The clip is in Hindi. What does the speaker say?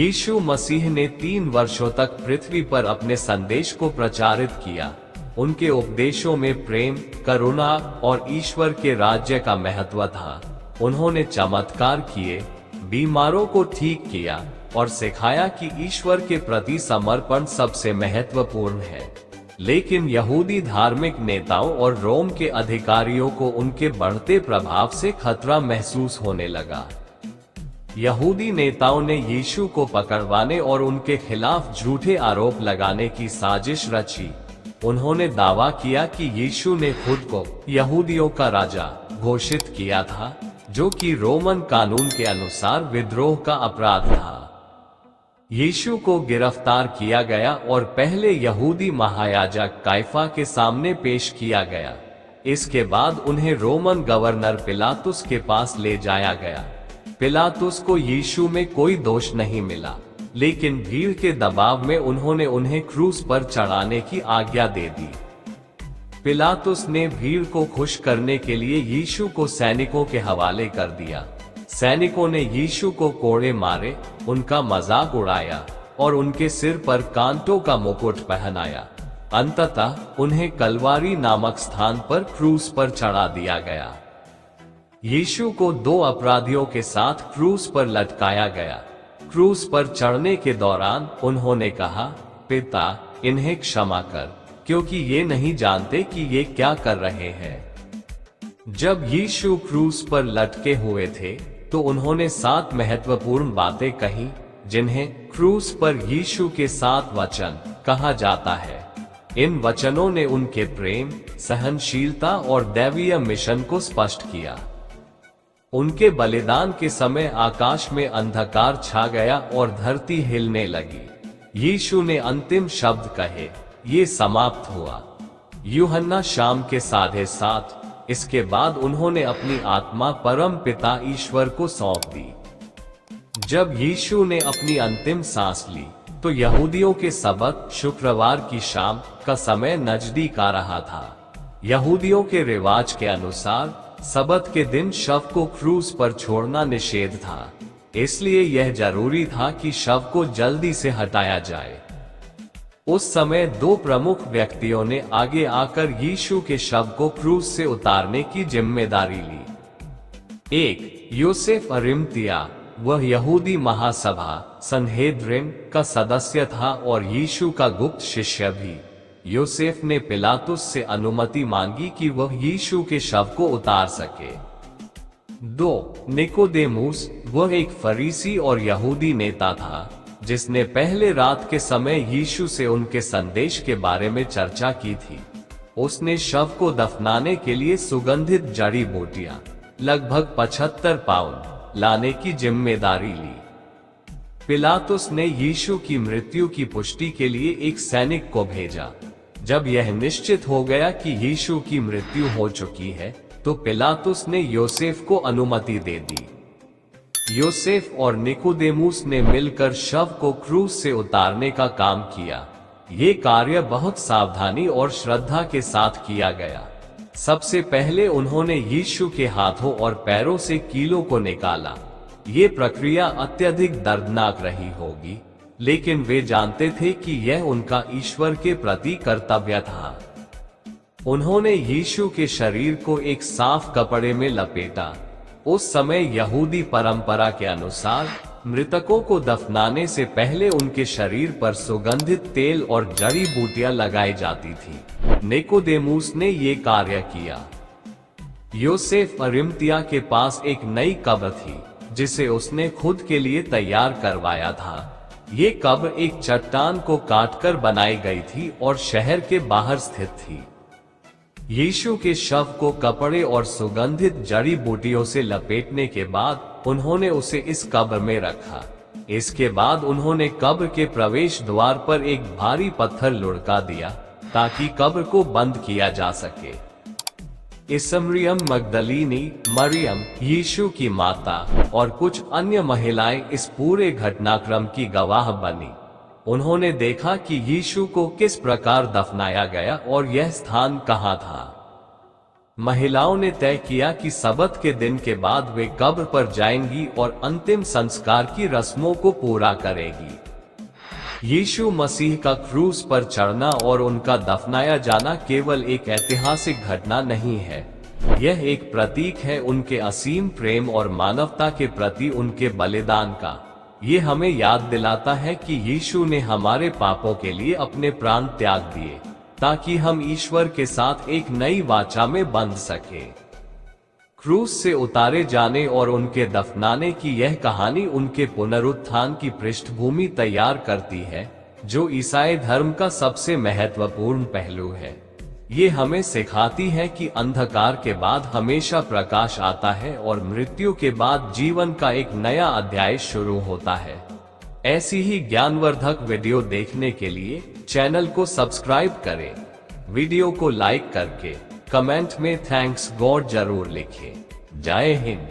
यीशु मसीह ने 3 वर्षों तक पृथ्वी पर अपने संदेश को प्रचारित किया। उनके उपदेशों में प्रेम, करुणा और ईश्वर के राज्य का महत्व था। उन्होंने चमत्कार किए, बीमारों को ठीक किया और सिखाया कि ईश्वर के प्रति समर्पण सबसे महत्वपूर्ण है। लेकिन यहूदी धार्मिक नेताओं और रोम के अधिकारियों को उनके बढ़ते प्रभाव से खतरा महसूस होने लगा। यहूदी नेताओं ने यीशु को पकड़वाने और उनके खिलाफ झूठे आरोप लगाने की साजिश रची। उन्होंने दावा किया कि यीशु ने खुद को यहूदियों का राजा घोषित किया था, जो कि रोमन कानून के अनुसार विद्रोह का अपराध था। यीशु को गिरफ्तार किया गया और पहले यहूदी महायाजक काइफा के सामने पेश किया गया। इसके बाद उन्हें रोमन गवर्नर पिलातुस के पास ले जाया गया। पिलातुस को यीशु में कोई दोष नहीं मिला, लेकिन भीड़ के दबाव में उन्होंने उन्हें क्रूस पर चढ़ाने की आज्ञा दे दी। पिलातुस ने भीड़ को खुश करने के लिए यीशु को सैनिकों के हवाले कर दिया। सैनिकों ने यीशु को कोड़े मारे, उनका मजाक उड़ाया और उनके सिर पर कांटों का मुकुट पहनाया। अंततः उन्हें कलवारी नामक स्थान पर क्रूस पर चढ़ा दिया गया। यीशु को 2 अपराधियों के साथ क्रूस पर लटकाया गया। क्रूस पर चढ़ने के दौरान उन्होंने कहा, पिता, इन्हें क्षमा कर, क्योंकि ये नहीं जानते कि ये क्या कर रहे हैं। जब यीशु क्रूस पर लटके हुए थे तो उन्होंने 7 महत्वपूर्ण बातें कही, जिन्हें क्रूस पर यीशु के 7 वचन कहा जाता है। इन वचनों ने उनके प्रेम, सहनशीलता और दैवीय मिशन को स्पष्ट किया। उनके बलिदान के समय आकाश में अंधकार छा गया और धरती हिलने लगी। यीशु ने अंतिम शब्द कहे, ये समाप्त हुआ। यूहन्ना शाम के 7:30। इसके बाद उन्होंने अपनी आत्मा परम पिता ईश्वर को सौंप दी। जब यीशु ने अपनी अंतिम सांस ली तो यहूदियों के सबत शुक्रवार की शाम का समय नजदीक आ रहा था। यहूदियों के रिवाज के अनुसार सबत के दिन शव को क्रूस पर छोड़ना निषेध था, इसलिए यह जरूरी था कि शव को जल्दी से हटाया जाए। उस समय 2 प्रमुख व्यक्तियों ने आगे आकर यीशु के शव को क्रूस से उतारने की जिम्मेदारी ली। एक योसेफ अरिमतिया, वह यहूदी महासभा सनहेद्रिन का सदस्य था और यीशु का गुप्त शिष्य भी। योसेफ ने पिलातुस से अनुमति मांगी कि वह यीशु के शव को उतार सके। 2 निकोदेमुस, वह एक फरीसी और यहूदी नेता था, जिसने पहले रात के समय यीशु से उनके संदेश के बारे में चर्चा की थी। उसने शव को दफनाने के लिए सुगंधित जड़ी बूटियां लगभग 75 पाउंड लाने की जिम्मेदारी ली। पिलातुस ने यीशु की मृत्यु की पुष्टि के लिए एक सैनिक को भेजा। जब यह निश्चित हो गया कि यीशु की मृत्यु हो चुकी है, तो पिलातुस ने योसेफ को अनुमति दे दी। योसेफ और निकोदेमुस ने मिलकर शव को क्रूस से उतारने का काम किया। ये कार्य बहुत सावधानी और श्रद्धा के साथ किया गया। सबसे पहले उन्होंने यीशु के हाथों और पैरों से कीलों को निकाला। ये प्रक्रिया अत्यधिक दर्दनाक रही होगी, लेकिन वे जानते थे कि यह उनका ईश्वर के प्रति कर्तव्य था। उन्होंने यीशु के शरीर को एक साफ कपड़े में लपेटा। उस समय यहूदी परंपरा के अनुसार मृतकों को दफनाने से पहले उनके शरीर पर सुगंधित तेल और जड़ी बूटियां लगाई जाती थी। निकोदेमुस ने ये कार्य किया। योसेफ अरिमतिया के पास एक नई कब्र थी, जिसे उसने खुद के लिए तैयार करवाया था। ये कब्र एक चट्टान को काटकर बनाई गई थी और शहर के बाहर स्थित थी। यीशु के शव को कपड़े और सुगंधित जड़ी बूटियों से लपेटने के बाद उन्होंने उसे इस कब्र में रखा। इसके बाद उन्होंने कब्र के प्रवेश द्वार पर एक भारी पत्थर लुढ़का दिया ताकि कब्र को बंद किया जा सके। मरियम मगदलीनी, मरियम यीशु की माता और कुछ अन्य महिलाएं इस पूरे घटनाक्रम की गवाह बनी। उन्होंने देखा कि यीशु को किस प्रकार दफनाया गया और यह स्थान कहाँ था। महिलाओं ने तय किया कि सबत के दिन के बाद वे कब्र पर जाएंगी और अंतिम संस्कार की रस्मों को पूरा करेगी। यीशु मसीह का क्रूस पर चढ़ना और उनका दफनाया जाना केवल एक ऐतिहासिक घटना नहीं है, यह एक प्रतीक है उनके असीम प्रेम और मानवता के प्रति उनके बलिदान का। ये हमें याद दिलाता है कि यीशु ने हमारे पापों के लिए अपने प्राण त्याग दिए ताकि हम ईश्वर के साथ एक नई वाचा में बंध सके। क्रूस से उतारे जाने और उनके दफनाने की यह कहानी उनके पुनरुत्थान की पृष्ठभूमि तैयार करती है, जो ईसाई धर्म का सबसे महत्वपूर्ण पहलू है। ये हमें सिखाती है कि अंधकार के बाद हमेशा प्रकाश आता है और मृत्यु के बाद जीवन का एक नया अध्याय शुरू होता है। ऐसी ही ज्ञानवर्धक वीडियो देखने के लिए चैनल को सब्सक्राइब करें। वीडियो को लाइक करके कमेंट में थैंक्स गॉड जरूर लिखें। जय हिंद।